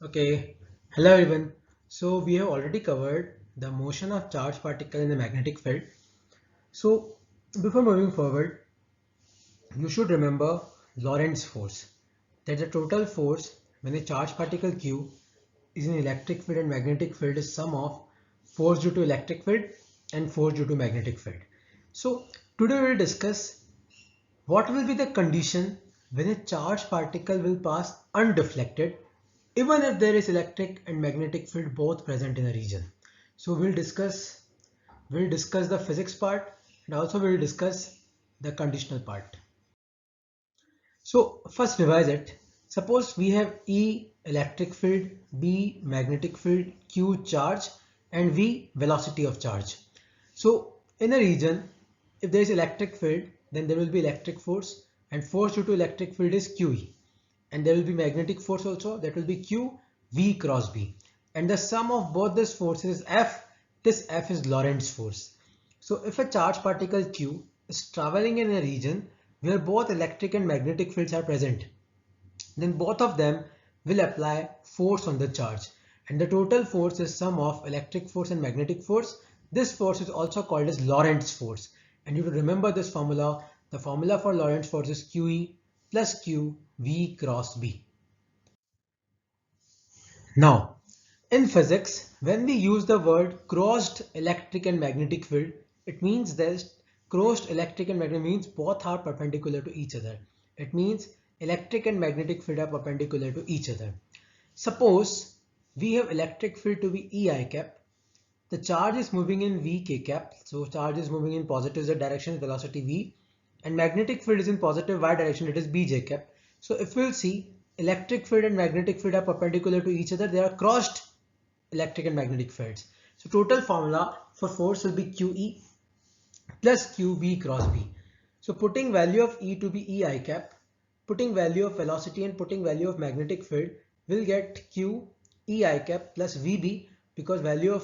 Okay, hello everyone. So we have already covered the motion of charged particle in the magnetic field. So before moving forward, you should remember Lorentz force. That the total force when a charged particle Q is in electric field and magnetic field is sum of force due to electric field and force due to magnetic field. So today we will discuss what will be the condition when a charged particle will pass undeflected even if there is electric and magnetic field both present in a region? So we'll discuss the physics part and also we'll discuss the conditional part. So first revise it. Suppose we have E electric field, B magnetic field, Q charge and V velocity of charge. So in a region, if there is electric field, then there will be electric force and force due to electric field is QE. And there will be magnetic force also, that will be Q V cross B. And the sum of both these forces is F. This F is Lorentz force. So if a charged particle Q is traveling in a region where both electric and magnetic fields are present, then both of them will apply force on the charge. And the total force is sum of electric force and magnetic force. This force is also called as Lorentz force. And you have to remember this formula. The formula for Lorentz force is QE plus Q V cross B. Now, in physics, when we use the word crossed electric and magnetic field, it means that crossed electric and magnetic means both are perpendicular to each other. It means electric and magnetic field are perpendicular to each other. Suppose we have electric field to be EI cap. The charge is moving in VK cap. So charge is moving in positive Z direction, velocity V, and magnetic field is in positive Y direction, it is BJ cap. So if we'll see, electric field and magnetic field are perpendicular to each other. They are crossed electric and magnetic fields. So total formula for force will be QE plus QV cross B. So putting value of E to be EI cap, putting value of velocity and putting value of magnetic field, will get Q EI cap plus VB, because value of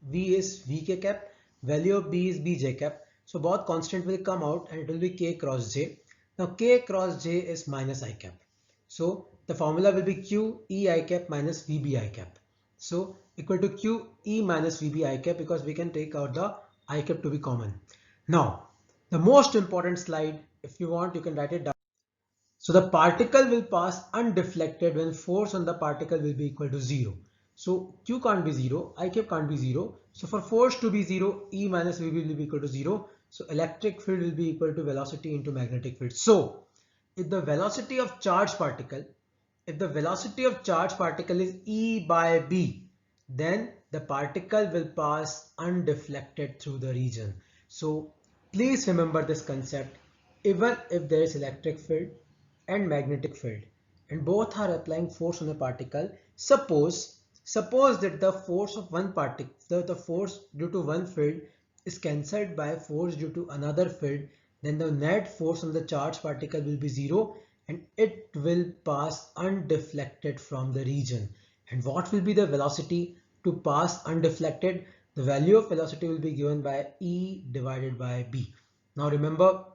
V is VK cap, value of B is BJ cap. So both constant will come out and it will be K cross J. Now K cross J is minus I cap. So the formula will be Q E I cap minus VB I cap. So equal to Q E minus VB I cap, because we can take out the I cap to be common. Now the most important slide, if you want you can write it down. So the particle will pass undeflected when force on the particle will be equal to 0. So Q can't be 0, I cap can't be 0. So for force to be 0, E minus VB will be equal to 0. So electric field will be equal to velocity into magnetic field. So if the velocity of charged particle, if the velocity of charged particle is E by B, then the particle will pass undeflected through the region. So please remember this concept. Even if there is electric field and magnetic field and both are applying force on a particle, suppose that the force of one particle, the force due to one field is cancelled by force due to another field, then the net force on the charged particle will be 0 and it will pass undeflected from the region. And what will be the velocity to pass undeflected? The value of velocity will be given by E divided by B. Now remember,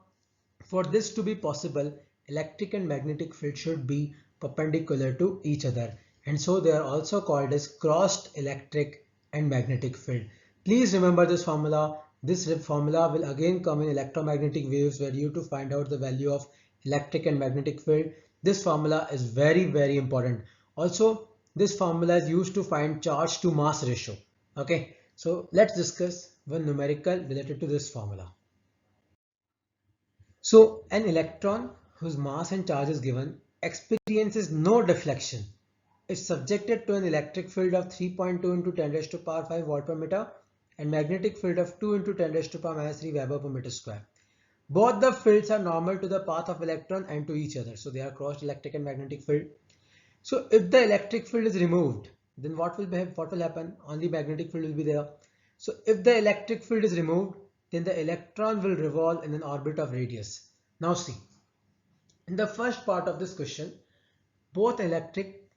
for this to be possible, electric and magnetic field should be perpendicular to each other, and so they are also called as crossed electric and magnetic field. Please remember this formula. This formula will again come in electromagnetic waves, where you to find out the value of electric and magnetic field. This formula is very important. Also, this formula is used to find charge to mass ratio. Okay, so let's discuss one numerical related to this formula. So an electron whose mass and charge is given experiences no deflection. It's subjected to an electric field of 3.2 into 10 raised to power 5 watt per meter and magnetic field of 2 into 10 raised to power minus 3 Weber per meter square. Both the fields are normal to the path of electron and to each other. So they are crossed electric and magnetic field. So if the electric field is removed, then what will happen? Only magnetic field will be there. So if the electric field is removed, then the electron will revolve in an orbit of radius. Now see, in the first part of this question, both electric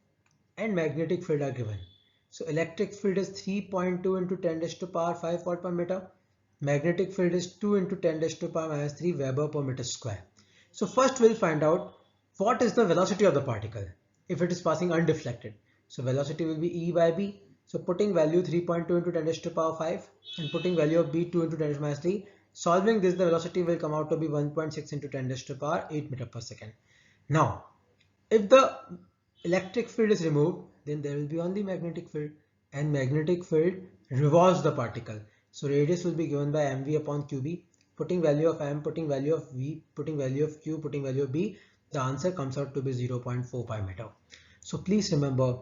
and magnetic field are given. So electric field is 3.2 into 10 raised to power 5 watt per meter. Magnetic field is 2 into 10 raised to power minus 3 Weber per meter square. So first we'll find out what is the velocity of the particle if it is passing undeflected. So velocity will be E by B. So putting value 3.2 into 10 raised to power 5 and putting value of B 2 into 10 raised to minus 3. Solving this, the velocity will come out to be 1.6 into 10 raised to power 8 meter per second. Now, if the electric field is removed, then there will be only magnetic field, and magnetic field revolves the particle. So radius will be given by mv upon qb. Putting value of m, putting value of v, putting value of q, putting value of b, the answer comes out to be 0.45 meter. So please remember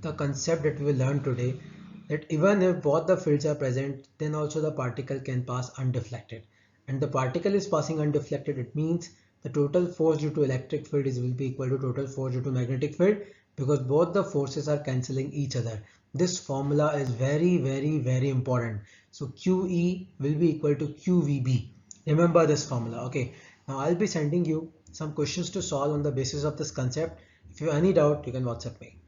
the concept that we will learn today, that even if both the fields are present, then also the particle can pass undeflected. And the particle is passing undeflected, it means the total force due to electric field will be equal to total force due to magnetic field, because both the forces are cancelling each other. This formula is very important. So QE will be equal to QVB. Remember this formula. Okay. Now I'll be sending you some questions to solve on the basis of this concept. If you have any doubt, you can WhatsApp me.